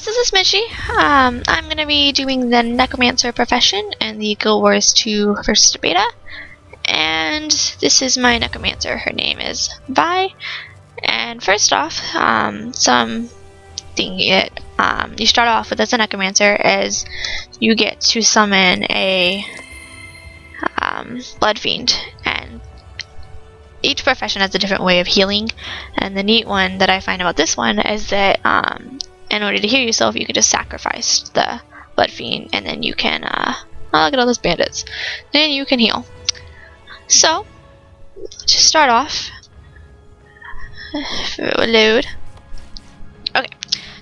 guys, this is Michy. I'm going to be doing the Necromancer profession in the Guild Wars 2 first beta. And this is my Necromancer. Her name is Vi. And first off, something that you start off with as a Necromancer is you get to summon a Blood Fiend. And each profession has a different way of healing. And the neat one that I find about this one is that in order to heal yourself, you can just sacrifice the Blood Fiend, and then you can, oh, look at all those bandits. Then you can heal. So, to start off, if it would load. Okay,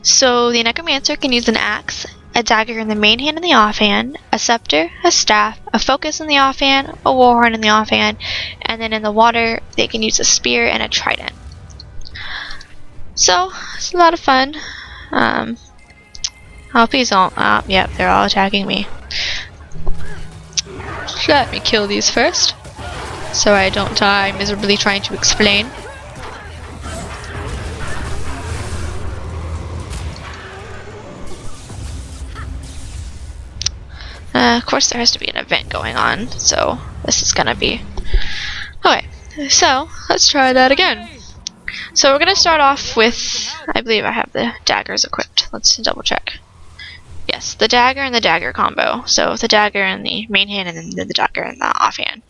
so the Necromancer can use an axe, a dagger in the main hand and the offhand, a scepter, a staff, a focus in the offhand, a warhorn in the offhand, and then in the water, they can use a spear and a trident. So, it's a lot of fun. Oh, please don't. Yep, they're all attacking me. Let me kill these first, so I don't die miserably trying to explain. Of course, there has to be an event going on, so this is gonna be... Okay, so let's try that again. So we're gonna start off with, I believe I have the daggers equipped. Let's double check. Yes, the dagger and the dagger combo. So the dagger in the main hand and then the dagger in the offhand.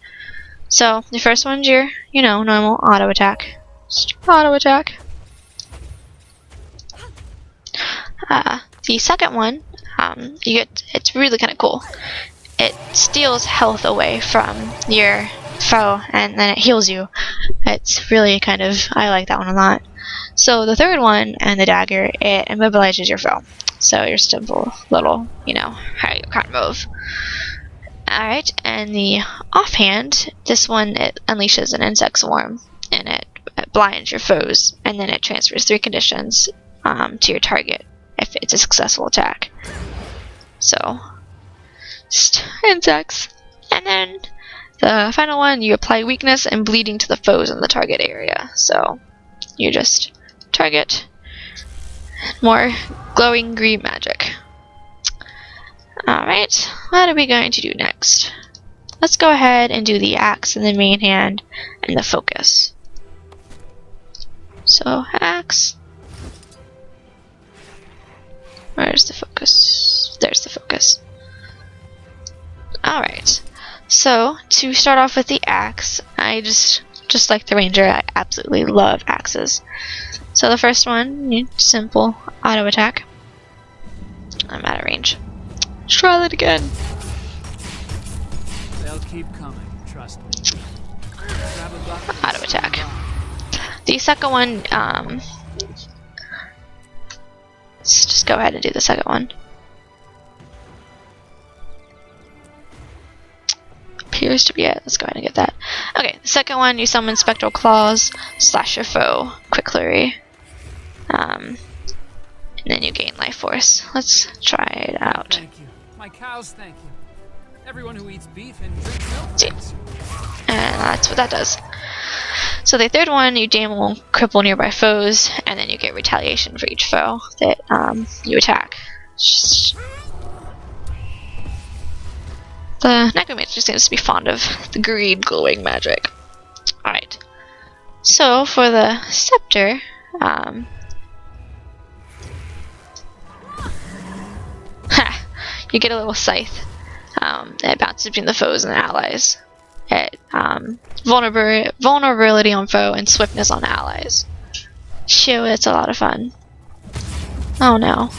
So the first one's your, normal auto attack. Just auto attack. The second one, it's really kind of cool. It steals health away from your foe and then it heals you. It's really I like that one a lot. So the third one and the dagger, it immobilizes your foe. So your simple little, how you kind of move. Alright, and the offhand, this one, it unleashes an insect swarm and it blinds your foes, and then it transfers 3 conditions to your target if it's a successful attack. So, just insects. And then the final one, you apply weakness and bleeding to the foes in the target area. So, you just target more glowing green magic. Alright, what are we going to do next? Let's go ahead and do the axe in the main hand and the focus. So, axe. Where's the focus? There's the focus. Alright, so to start off with the axe, I just like the ranger, I absolutely love axes. So the first one, simple auto attack. I'm out of range. Let's try that again. They'll keep coming, trust me. Auto attack. The second one, let's just go ahead and do the second one. Appears to be it. Let's go ahead and get that. Okay, the second one, you summon Spectral Claws, slash your foe, Quick Flurry. And then you gain life force. Let's try it out. Thank you. My cows thank you. Everyone who eats beef and drinks milk thanks. And that's what that does. So the third one, you damn will cripple nearby foes, and then you get retaliation for each foe that you attack. The Necromancer seems to be fond of the green glowing magic. Alright. So for the Scepter, you get a little scythe. It bounces between the foes and the allies. It vulnerability on foe and swiftness on allies. Shoo, it's a lot of fun. Oh no.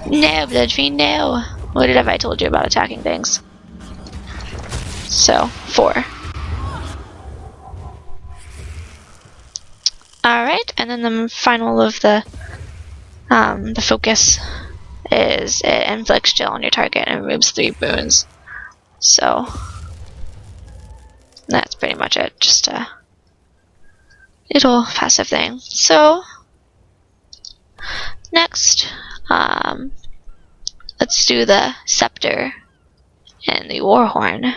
No, Blood Fiend, no. What have I told you about attacking things? So, 4. Alright, and then the final of the focus is it inflicts chill on your target and removes 3 boons. So, that's pretty much it. Just a little passive thing. So, next, let's do the Scepter and the Warhorn.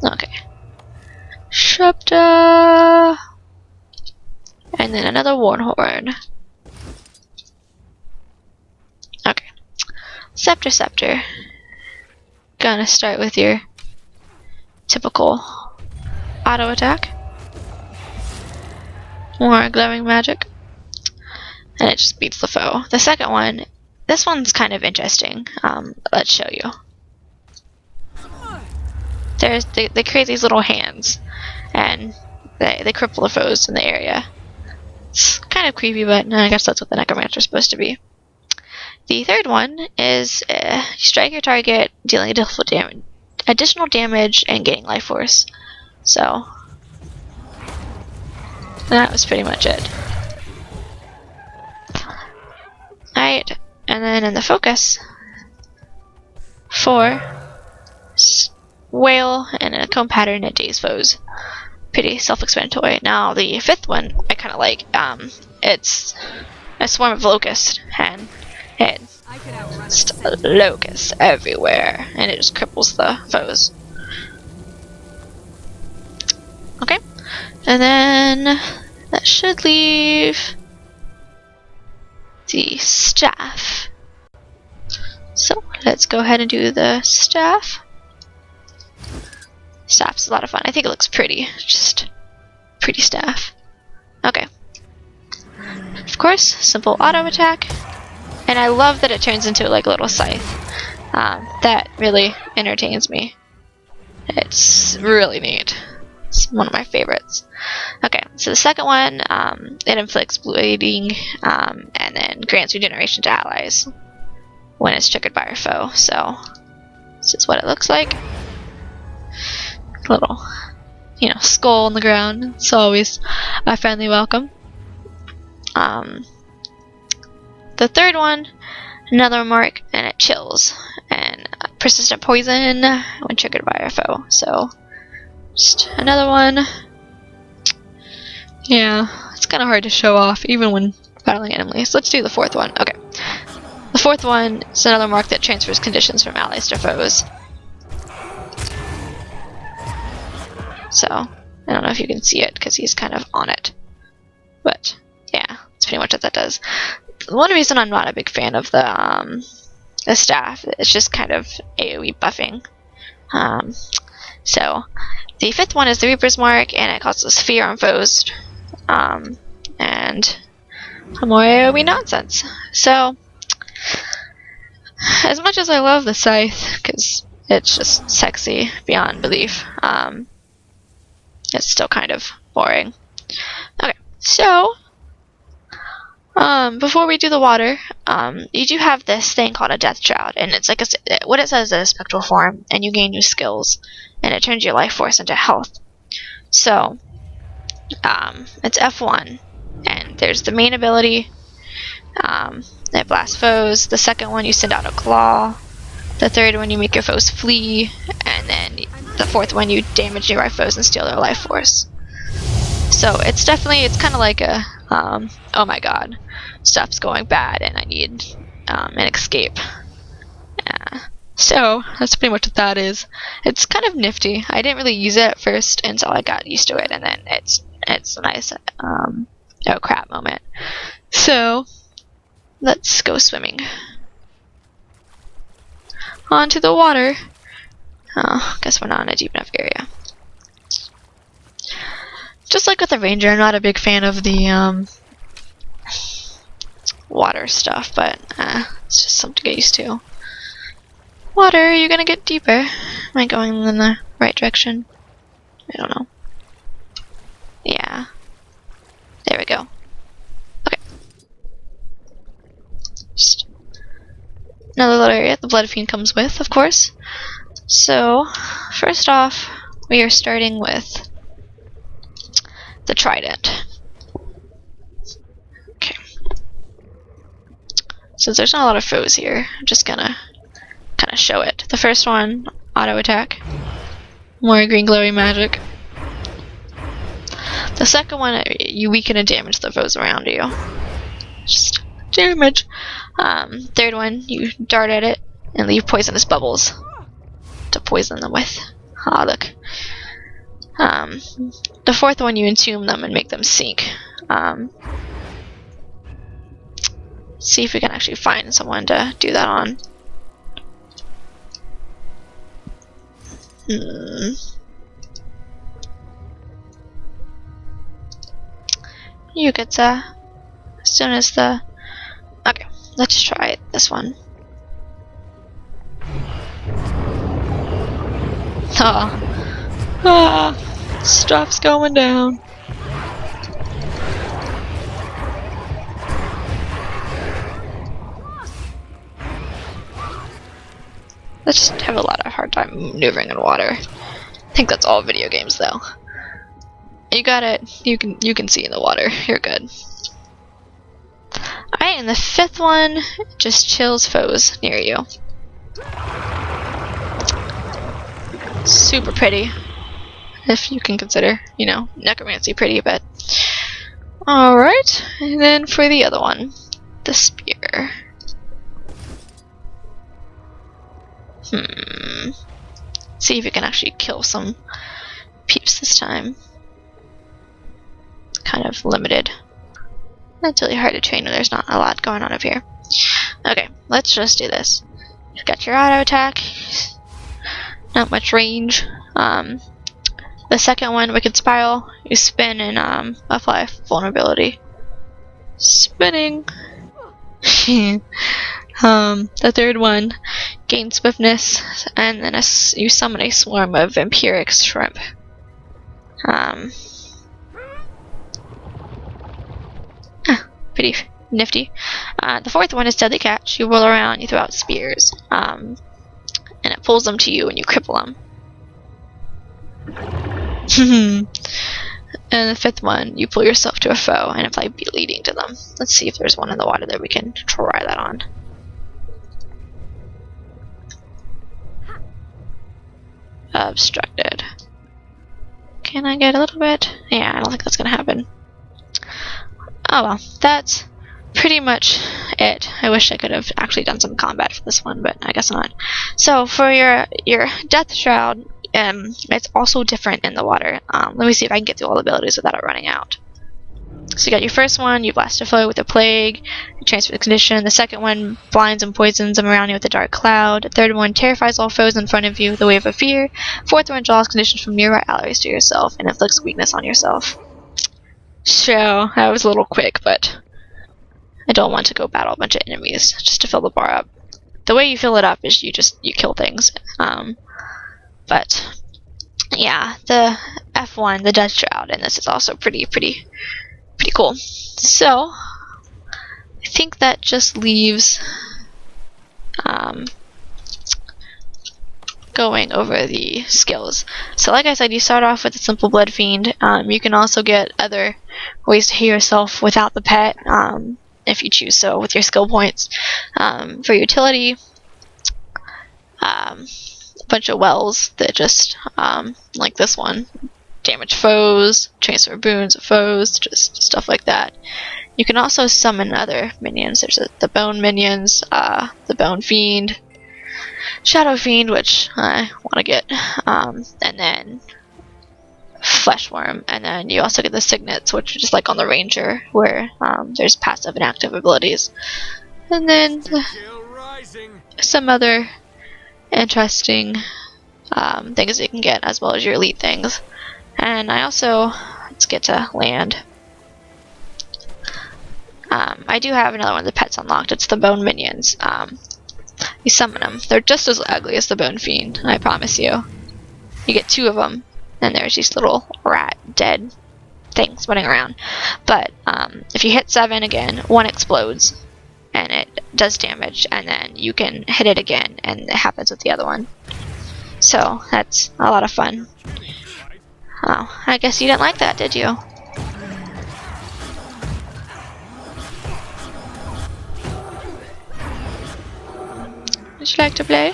Okay. Scepter! And then another Warhorn. Scepter. Gonna start with your typical auto attack. More glowing magic. And it just beats the foe. The second one, this one's kind of interesting. Let's show you. They create these little hands, and they cripple the foes in the area. It's kind of creepy, but I guess that's what the Necromancer is supposed to be. The third one is you strike your target, dealing additional damage and gaining life force. So that was pretty much it. Alright, and then in the focus, 4 whale and a cone pattern that daze foes. Pretty self-explanatory. Now the fifth one I kind of like. It's a swarm of locusts, and it's just locusts everywhere, and it just cripples the foes. Okay, and then that should leave the staff. So let's go ahead and do the staff. Staff's a lot of fun. I think it looks pretty. Just pretty staff. Okay. Of course, simple auto attack. And I love that it turns into like a little scythe. That really entertains me. It's really neat. It's one of my favorites. Okay, so the second one, it inflicts bleeding and then grants regeneration to allies when it's triggered by a foe. So this is what it looks like. Little, skull on the ground. It's always a friendly welcome. The third one, another mark, and it chills. And persistent poison when triggered by a foe. So, just another one. Yeah, it's kind of hard to show off, even when battling enemies. Let's do the fourth one. Okay. The fourth one is another mark that transfers conditions from allies to foes. So, I don't know if you can see it because he's kind of on it. But, yeah, that's pretty much what that does. One reason I'm not a big fan of the staff, it's just kind of AoE buffing. So, the fifth one is the Reaper's Mark, and it causes fear on foes. And more AoE nonsense. So, as much as I love the Scythe, because it's just sexy beyond belief, it's still kind of boring. Okay, so before we do the water, you do have this thing called a Death Shroud, and it's like what it says is a spectral form, and you gain new skills, and it turns your life force into health. So it's F1, and there's the main ability. It blasts foes. The second one, you send out a claw. The third one, you make your foes flee, and then the fourth one, you damage nearby foes and steal their life force. So it's kind of like a, oh my god, stuff's going bad and I need an escape. So that's pretty much what that is. It's kind of nifty. I didn't really use it at first until I got used to it, and then it's a nice, oh crap moment. So let's go swimming. Onto the water. Oh, guess we're not in a deep enough area. Just like with the Ranger, I'm not a big fan of the water stuff, but it's just something to get used to. Water, you're gonna get deeper. Am I going in the right direction? I don't know. Yeah. There we go. Okay. Just another little area the Blood Fiend comes with, of course. So, first off, we are starting with the Trident. Okay. Since there's not a lot of foes here, I'm just gonna kind of show it. The first one, auto attack. More green glowing magic. The second one, you weaken and damage the foes around you. Just damage. Third one, you dart at it and leave poisonous bubbles to poison them with. Ah, look. The fourth one, you entomb them and make them sink. See if we can actually find someone to do that on. You get as soon as the. Okay, let's try this one. Stuff's going down. I just have a lot of hard time maneuvering in water. I think that's all video games though. You got it. You can see in the water. You're good. Alright, and the 5th one just chills foes near you. Super pretty. If you can consider, you know, necromancy pretty, but alright. And then for the other one, the spear. See if you can actually kill some peeps this time. Kind of limited. It's really hard to train when there's not a lot going on up here. Okay, let's just do this. You've got your auto attack. Not much range. The second one, Wicked Spiral, you spin and apply vulnerability. Spinning. The third one, gain swiftness, and then you summon a swarm of vampiric shrimp. Pretty nifty. The 4th one is Deadly Catch. You roll around, you throw out spears, and it pulls them to you and you cripple them. And the 5th one, you pull yourself to a foe and apply bleeding to them. Let's see if there's one in the water that we can try that on. Obstructed. Can I get a little bit? Yeah, I don't think that's gonna happen. Oh well, that's pretty much it. I wish I could have actually done some combat for this one, but I guess not. So for your Death Shroud, it's also different in the water. Let me see if I can get through all the abilities without it running out. So you got your first one, you blast a foe with a plague, you transfer the condition. The second one blinds and poisons them around you with a dark cloud. The third one terrifies all foes in front of you with a wave of fear. Fourth one draws conditions from nearby allies to yourself and inflicts weakness on yourself. So that was a little quick, but I don't want to go battle a bunch of enemies just to fill the bar up. The way you fill it up is you kill things. But yeah, the F1, the Death Shroud, and this is also pretty cool. So I think that just leaves going over the skills. So like I said, you start off with a simple Blood Fiend. You can also get other ways to heal yourself without the pet, if you choose so, with your skill points. For utility, a bunch of wells that just, like this one, damage foes, transfer boons of foes, just stuff like that. You can also summon other minions. There's the Bone minions, the Bone Fiend, Shadow Fiend, which I want to get, and then Flesh Worm, and then you also get the Signets, which is just like on the Ranger, where there's passive and active abilities, and then some other interesting things that you can get, as well as your elite things. And I also, let's get to land. I do have another one of the pets unlocked. It's the Bone Minions. You summon them. They're just as ugly as the Bone Fiend, I promise you. You get 2 of them, and there's these little rat dead things running around. But if you hit 7 again, 1 explodes, and it does damage, and then you can hit it again, and it happens with the other one. So that's a lot of fun. Oh, I guess you didn't like that, did you? Would you like to play?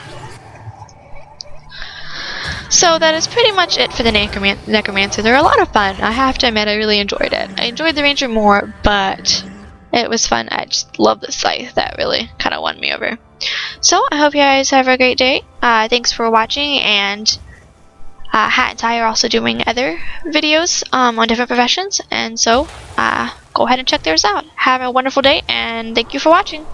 So that is pretty much it for the Necromancer. They're a lot of fun. I have to admit, I really enjoyed it. I enjoyed the Ranger more, but it was fun. I just love the scythe. That really kind of won me over. So I hope you guys have a great day. Thanks for watching, and Hat and Ty are also doing other videos on different professions, and so go ahead and check theirs out. Have a wonderful day, and thank you for watching.